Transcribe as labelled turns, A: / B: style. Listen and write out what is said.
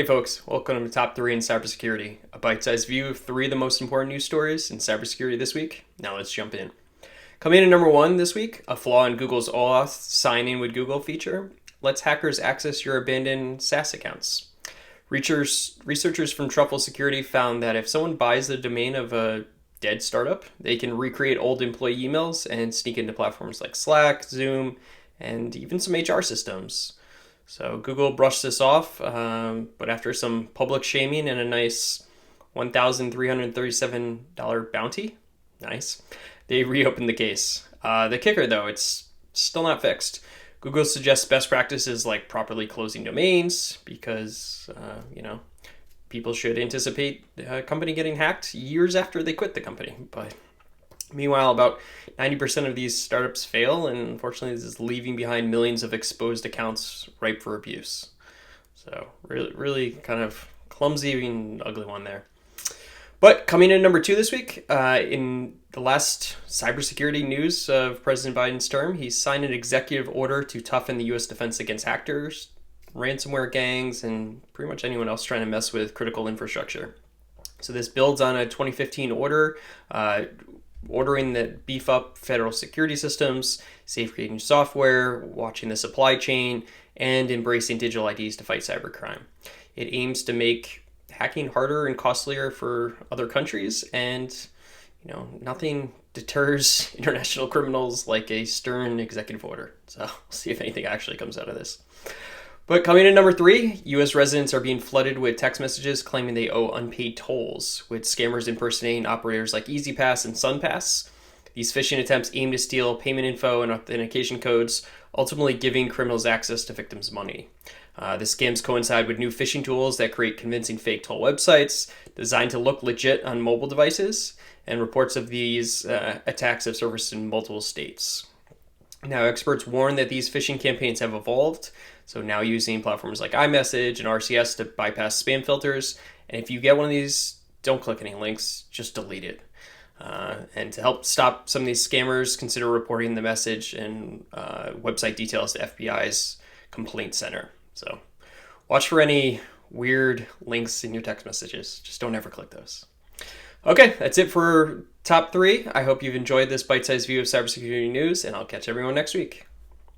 A: Hey folks, welcome to Top 3 in Cybersecurity, a bite-sized view of 3 of the most important news stories in cybersecurity this week. Now let's jump in. Coming in at number 1 this week, a flaw in Google's OAuth sign-in with Google feature lets hackers access your abandoned SaaS accounts. Researchers from Truffle Security found that if someone buys the domain of a dead startup, they can recreate old employee emails and sneak into platforms like Slack, Zoom, and even some HR systems. So Google brushed this off, but after some public shaming and a nice $1,337 bounty, nice, they reopened the case. The kicker, though, it's still not fixed. Google suggests best practices like properly closing domains because, people should anticipate a company getting hacked years after they quit the company. But meanwhile, about 90% of these startups fail, and unfortunately, this is leaving behind millions of exposed accounts ripe for abuse. So, really kind of clumsy and ugly one there. But coming in number 2 this week, in the last cybersecurity news of President Biden's term, he signed an executive order to toughen the U.S. defense against hackers, ransomware gangs, and pretty much anyone else trying to mess with critical infrastructure. So this builds on a 2015 order ordering that beef up federal security systems, safeguarding software, watching the supply chain, and embracing digital IDs to fight cybercrime. It aims to make hacking harder and costlier for other countries, and nothing deters international criminals like a stern executive order. So we'll see if anything actually comes out of this. But coming in number 3, U.S. residents are being flooded with text messages claiming they owe unpaid tolls, with scammers impersonating operators like EasyPass and SunPass. These phishing attempts aim to steal payment info and authentication codes, ultimately giving criminals access to victims' money. The scams coincide with new phishing tools that create convincing fake toll websites designed to look legit on mobile devices, and reports of these attacks have surfaced in multiple states. Now, experts warn that these phishing campaigns have evolved, so now using platforms like iMessage and RCS to bypass spam filters. And if you get one of these, don't click any links, just delete it. And to help stop some of these scammers, consider reporting the message and website details to FBI's complaint center. So watch for any weird links in your text messages. Just don't ever click those. Okay, that's it for top 3. I hope you've enjoyed this bite-sized view of cybersecurity news, and I'll catch everyone next week.